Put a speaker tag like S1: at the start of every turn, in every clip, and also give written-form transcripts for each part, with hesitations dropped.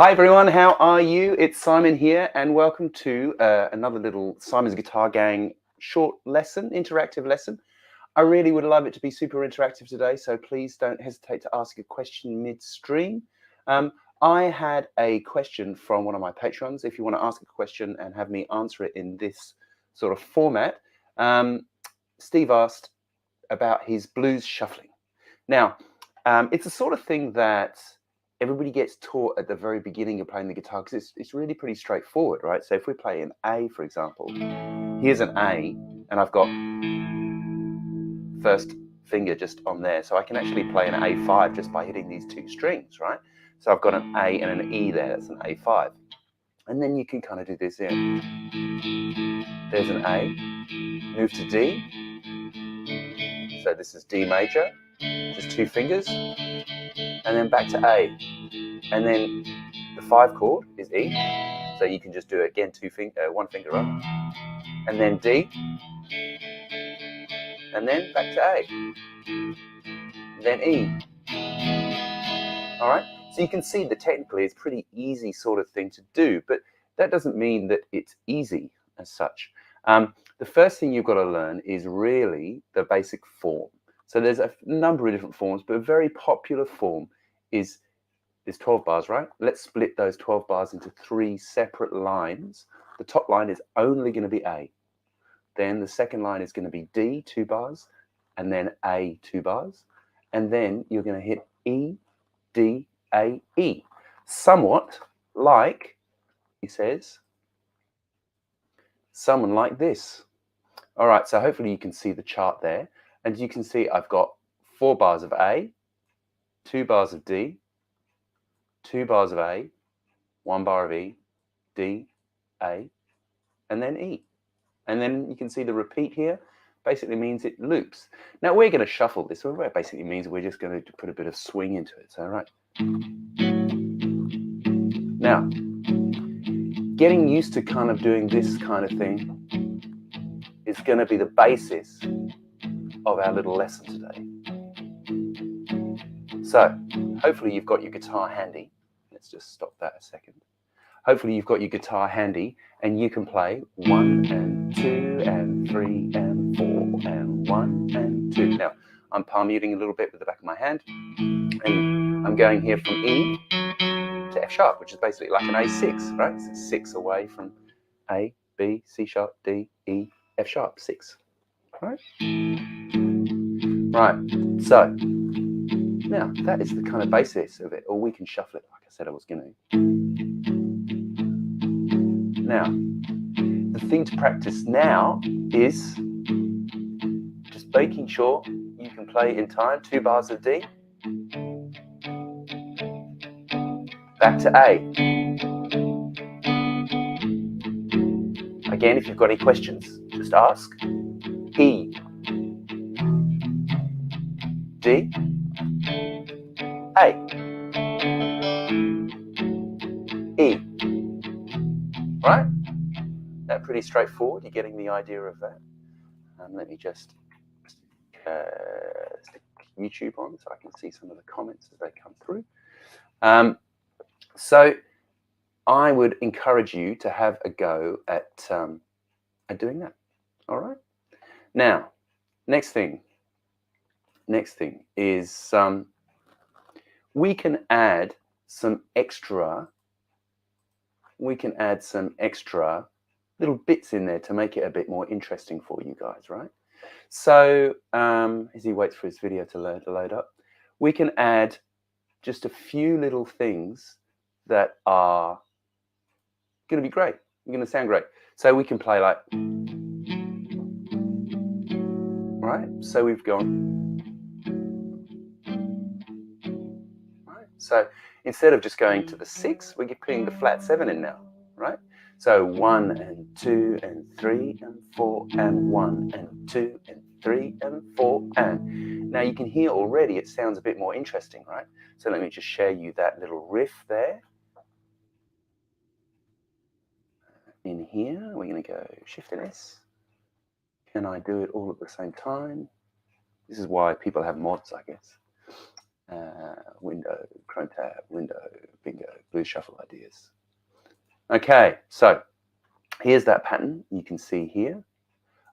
S1: Hi everyone, how are you? It's Simon here and welcome to another little Simon's Guitar Gang short lesson, interactive lesson. I really would love it to be super interactive today, so please don't hesitate to ask a question midstream. I had a question from one of my patrons. If you want to ask a question and have me answer it in this sort of format, Steve asked about his blues shuffling. Now, it's the sort of thing that everybody gets taught at the very beginning of playing the guitar because it's really pretty straightforward, right? So if we play an A, for example, here's an A, and I've got first finger just on there. So I can actually play an A5 just by hitting these two strings, right? So I've got an A and an E there, that's an A5. And then you can kind of do this here. There's an A, move to D. So this is D major, just two fingers, and then back to A. And then the 5 chord is E, so you can just do it again, one finger up, and then D, and then back to A, and then E. All right, so you can see that technically it's pretty easy sort of thing to do, but that doesn't mean that it's easy as such. The first thing you've got to learn is really the basic form. So there's a number of different forms, but a very popular form is 12 bars, right? Let's split those 12 bars into 3 separate lines. The top line is only going to be A. Then the second line is going to be D, 2 bars, and then A, 2 bars. And then you're going to hit E, D, A, E. Somewhat like, he says, someone like this. All right, so hopefully you can see the chart there. And you can see I've got 4 bars of A, 2 bars of D, 2 bars of A, 1 bar of E, D, A, and then E. And then you can see the repeat here basically means it loops. Now we're going to shuffle this, so it basically means we're just going to put a bit of swing into it. So, right. Now, getting used to kind of doing this kind of thing is going to be the basis of our little lesson today. So, hopefully you've got your guitar handy. Let's just stop that a second. Hopefully you've got your guitar handy and you can play 1 and 2 and 3 and 4 and 1 and 2. Now, I'm palm muting a little bit with the back of my hand and I'm going here from E to F sharp, which is basically like an A6, right? It's 6 away from A, B, C sharp, D, E, F sharp, 6, right? Right, so now that is the kind of basis of it, or we can shuffle it like I said I was going to. Now, the thing to practice now is just making sure you can play in time 2 bars of D, back to A. Again, if you've got any questions, just ask. E, D, A, E. Right? That's pretty straightforward. You're getting the idea of that. Let me just stick YouTube on so I can see some of the comments as they come through. So I would encourage you to have a go at doing that. All right. Now, next thing is we can add some extra. We can add some extra little bits in there to make it a bit more interesting for you guys, right? So as he waits for his video to load up, we can add just a few little things that are going to be great. They're going to sound great. So we can play like, right? So we've gone, right? So instead of just going to the 6, we're putting the flat 7 in now, right? So 1 and 2 and 3 and 4 and 1 and 2 and 3 and 4 and. Now you can hear already it sounds a bit more interesting, right? So let me just share you that little riff there. In here, we're going to go Shift and S. Can I do it all at the same time? This is why people have mods, I guess. Window, Chrome tab, window, bingo, blues shuffle ideas. Okay, so here's that pattern you can see here.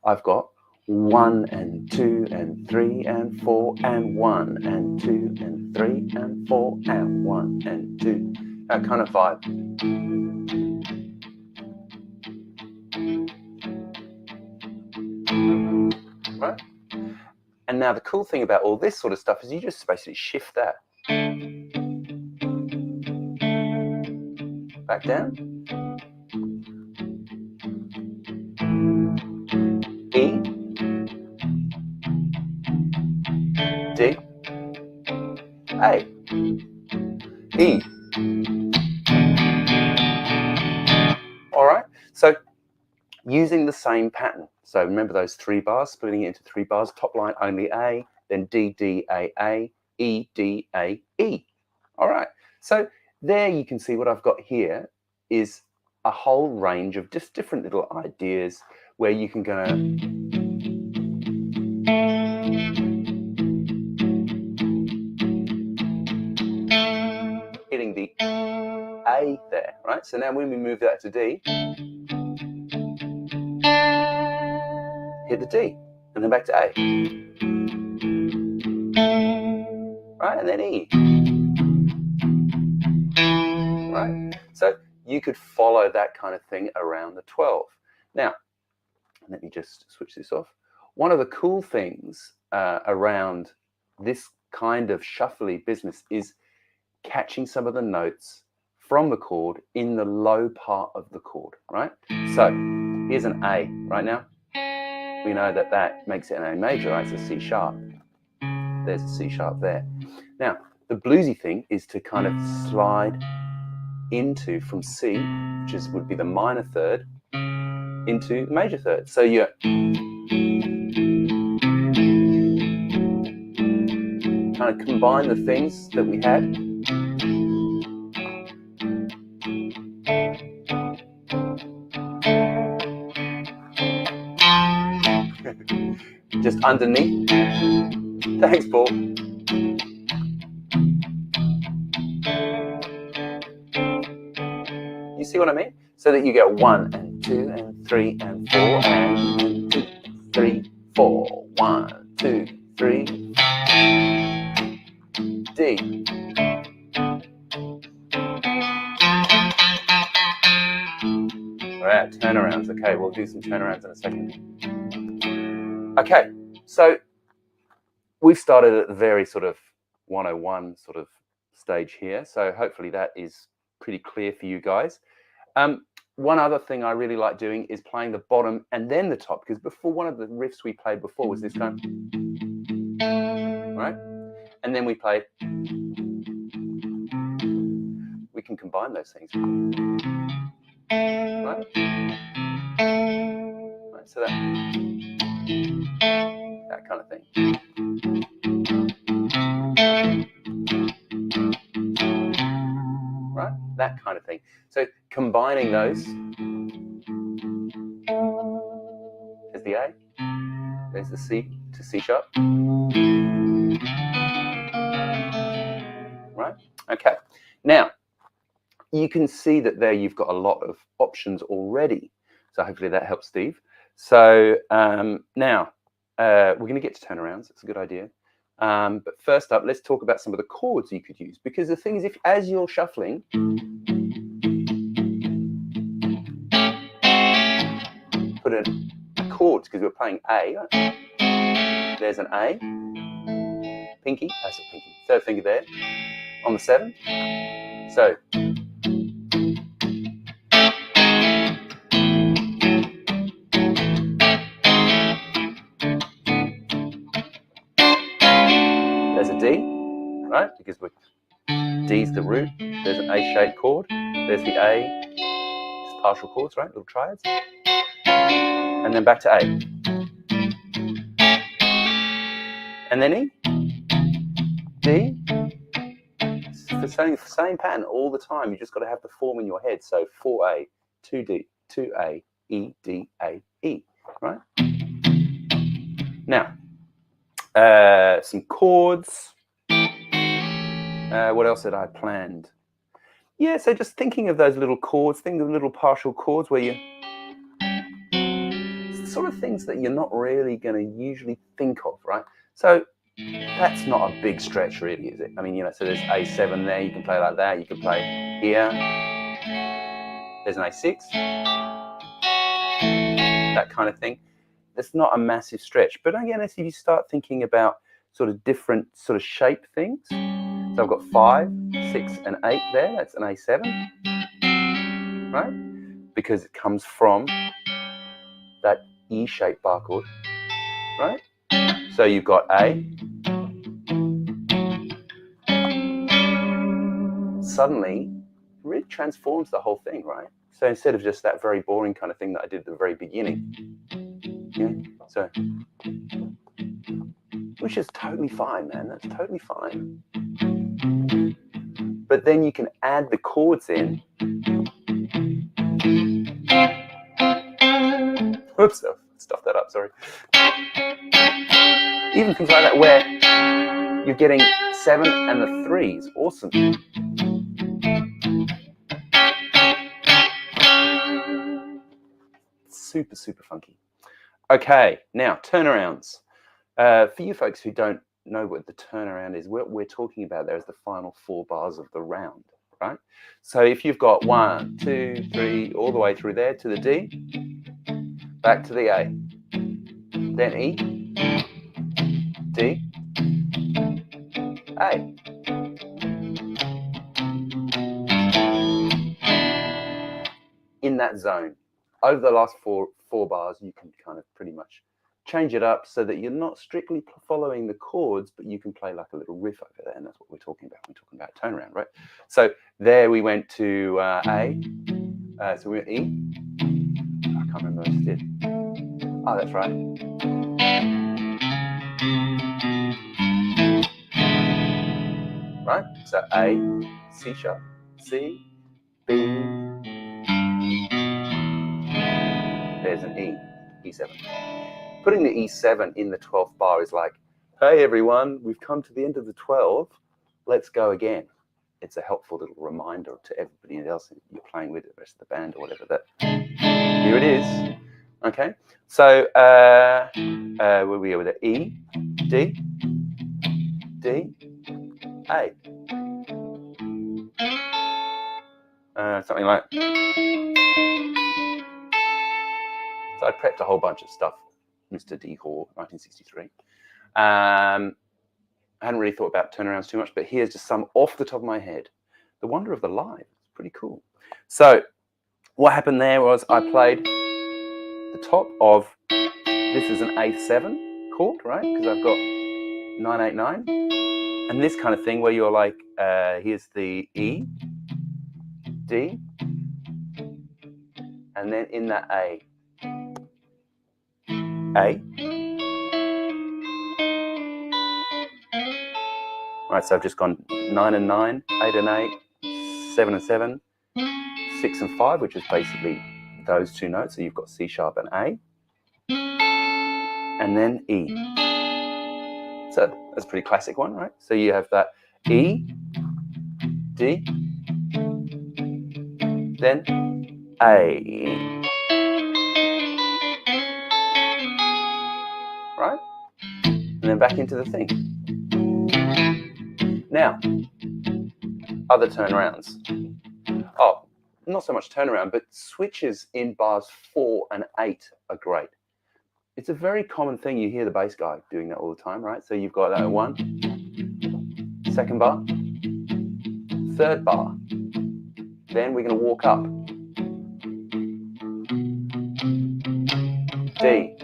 S1: I've got 1 and 2 and 3 and 4 and 1 and 2 and 3 and 4 and 1 and 2. That kind of vibe. Right? And now the cool thing about all this sort of stuff is you just basically shift that. Back down. E. D. A. E. All right. So using the same pattern. So remember those 3 bars, splitting it into 3 bars. Top line only A, then D, D, A, E, D, A, E. All right. So there you can see what I've got here is a whole range of just different little ideas where you can go hitting the A there, right? So now when we move that to D, hit the D, and then back to A. Right, and then E. Right? So you could follow that kind of thing around the 12. Now, let me just switch this off. One of the cool things around this kind of shuffly business is catching some of the notes from the chord in the low part of the chord, right? So here's an A right now. We know that that makes it an A major, right? It's a C sharp. There's a C sharp there. Now, the bluesy thing is to kind of slide into from C, which would be the minor third, into the major third. So you're kind of combine the things that we had. Just underneath. Thanks, Paul. You see what I mean? So that you go 1 and 2 and 3 and 4 and 2, 3, 4, 1, 2, 3, D. All right, turnarounds. Okay, we'll do some turnarounds in a second. Okay, so we've started at the very sort of 101 sort of stage here. So hopefully that is pretty clear for you guys. One other thing I really like doing is playing the bottom and then the top, because before, one of the riffs we played before was this kind of, right? And then we played, we can combine those things, right? Right, so that kind of thing. Right, that kind of thing. So combining those, there's the A, there's the C to C sharp. Right, okay. Now, you can see that there you've got a lot of options already. So hopefully that helps, Steve. So now, we're going to get to turnarounds. It's a good idea. But first up, let's talk about some of the chords you could use. Because the thing is, if as you're shuffling, put in chords, because we're playing A. There's an A, pinky, that's a pinky, third finger there, on the 7. So, there's a D, right? Because D's the root. There's an A-shaped chord. There's the A, just partial chords, right? Little triads. And then back to A. And then E, D. It's the same pattern all the time. You just got to have the form in your head. So 4A, 2D, 2A, E, D, A, E, right? Now, some chords. What else had I planned? Yeah, so just thinking of those little chords, think of little partial chords where you, sort of things that you're not really going to usually think of, right? So that's not a big stretch really, is it? I mean, you know, so there's A7 there, you can play like that, you can play here, there's an A6, that kind of thing. That's not a massive stretch, but again, if you start thinking about sort of different sort of shape things, so I've got 5, 6, and 8 there, that's an A7, right? Because it comes from that E-shaped bar chord, right? So you've got A, suddenly really transforms the whole thing, right? So instead of just that very boring kind of thing that I did at the very beginning, yeah, so, which is totally fine, man, that's totally fine. But then you can add the chords in. Whoops, I stuffed that up, sorry. Even things like that where you're getting 7 and the 3s, awesome. Super, super funky. Okay, now turnarounds. For you folks who don't know what the turnaround is, what we're talking about there is the final 4 bars of the round, right? So if you've got 1, 2, 3, all the way through there to the D, back to the A, then E, D, A. In that zone. Over the last four bars, you can kind of pretty much change it up so that you're not strictly following the chords, but you can play like a little riff over there, and that's what we're talking about. We're talking about turnaround, right? So there we went to A, so we went E. I can't remember what I just did. Oh, that's right. Right, so A, C sharp, C, B, there's an E, E7. Putting the E7 in the 12th bar is like, hey everyone, we've come to the end of the 12, let's go again. It's a helpful little reminder to everybody else you're playing with, the rest of the band or whatever, that here it is. Okay, so where we go with it? E, D, D, A. Something like. So I prepped a whole bunch of stuff, Mr. D Hall, 1963. I hadn't really thought about turnarounds too much, but here's just some off the top of my head. The wonder of the live. It's pretty cool. So what happened there was I played the top of, this is an A7 chord, right? Because I've got 989. And this kind of thing where you're like, here's the E, D, and then in that A. Right, so I've just gone 9 and 9, 8 and 8, 7 and 7, 6 and 5, which is basically those two notes. So you've got C sharp and A, and then E. So that's a pretty classic one, right? So you have that E, D, then A. Right? And then back into the thing. Now, other turnarounds. Oh, not so much turnaround, but switches in bars 4 and 8 are great. It's a very common thing. You hear the bass guy doing that all the time, right? So you've got 1, 2nd bar, 3rd bar. Then we're going to walk up. D.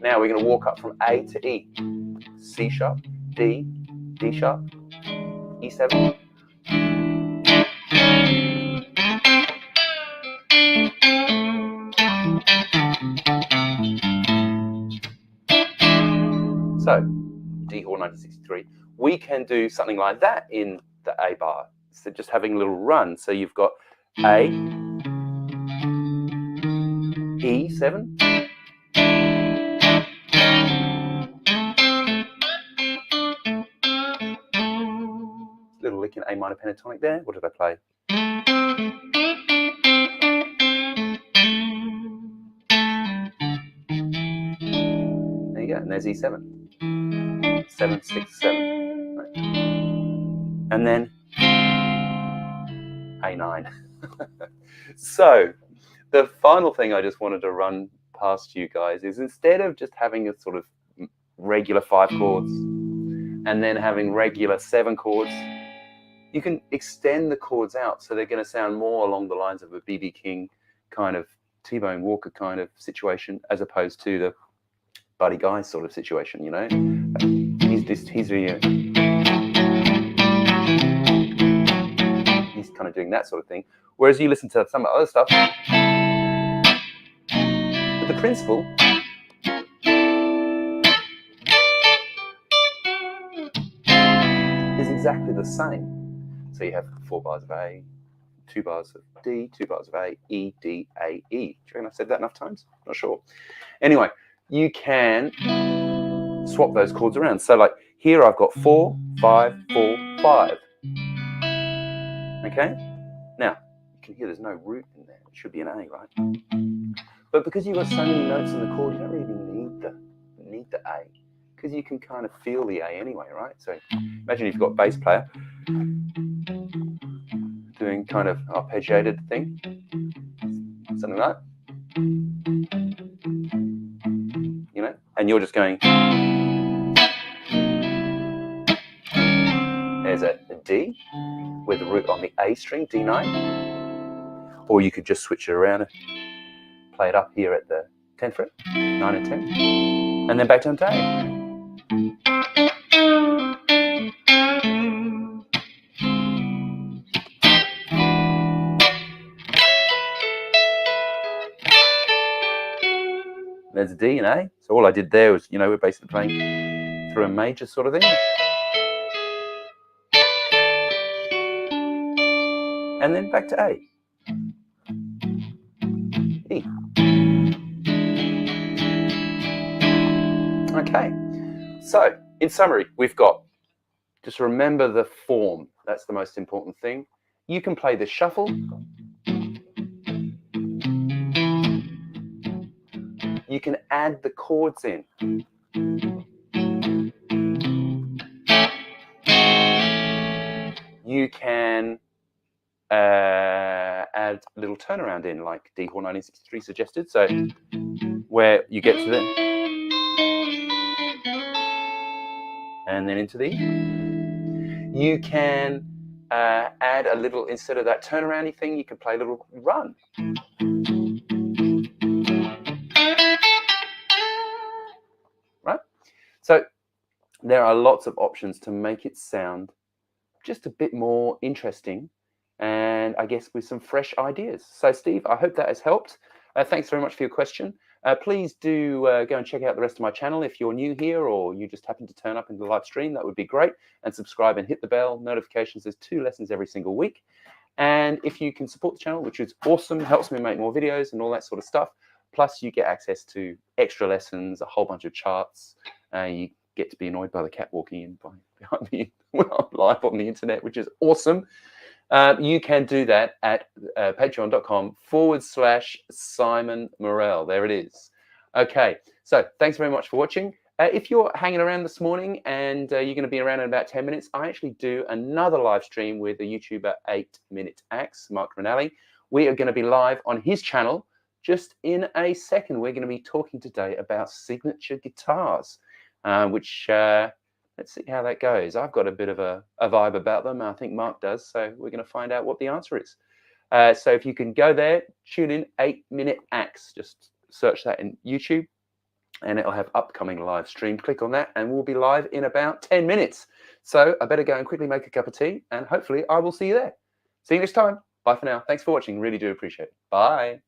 S1: Now we're going to walk up from A to E. C sharp, D, D sharp, E7. So, D Hall 1963. We can do something like that in the A bar. So just having a little run. So you've got A, E7, lick in A minor pentatonic there. What did I play? There you go, and there's E7. 7, 6, 7. Right. And then A9. So the final thing I just wanted to run past you guys is, instead of just having a sort of regular 5 chords and then having regular 7 chords, you can extend the chords out so they're going to sound more along the lines of a B.B. King kind of T-Bone Walker kind of situation, as opposed to the Buddy Guy sort of situation, you know. He's kind of doing that sort of thing. Whereas you listen to some other stuff, but the principle is exactly the same. So you have 4 bars of A, 2 bars of D, 2 bars of A, E, D, A, E. Do you reckon I've said that enough times? Not sure. Anyway, you can swap those chords around. So like here I've got 4, 5, 4, 5. Okay? Now, you can hear there's no root in there. It should be an A, right? But because you've got so many notes in the chord, you don't really need the A, because you can kind of feel the A anyway, right? So imagine you've got a bass player doing kind of arpeggiated thing, something like that, you know, and you're just going, there's a D with the root on the A string, D9, or you could just switch it around and play it up here at the 10th fret, 9 and 10, and then back down to A. There's a D and A. So all I did there was, you know, we're basically playing through a major sort of thing. And then back to A. E. Okay. So in summary, we've got, just remember the form. That's the most important thing. You can play the shuffle. You can add the chords in. You can add a little turnaround in, like D Hall 1963 suggested. So where you get to the and then into the E. You can add a little, instead of that turnaroundy thing, you can play a little run. Right? So there are lots of options to make it sound just a bit more interesting, and I guess with some fresh ideas. So Steve, I hope that has helped. Thanks very much for your question. Please do go and check out the rest of my channel if you're new here or you just happen to turn up in the live stream. That would be great. And subscribe and hit the bell notifications. There's 2 lessons every single week. And if you can support the channel, which is awesome, helps me make more videos and all that sort of stuff. Plus you get access to extra lessons, a whole bunch of charts. You get to be annoyed by the cat walking in behind me when I'm live on the internet, which is awesome. You can do that at patreon.com/Simon Morell. There it is. Okay, so thanks very much for watching. If you're hanging around this morning and you're going to be around in about 10 minutes, I actually do another live stream with the YouTuber 8 Minute Axe, Mark Rinaldi. We are going to be live on his channel just in a second. We're going to be talking today about signature guitars, which let's see how that goes. I've got a bit of a vibe about them. I think Mark does. So we're going to find out what the answer is. So if you can go there, tune in 8 Minute Axe. Just search that in YouTube and it'll have upcoming live stream. Click on that and we'll be live in about 10 minutes. So I better go and quickly make a cup of tea and hopefully I will see you there. See you next time. Bye for now. Thanks for watching. Really do appreciate it. Bye.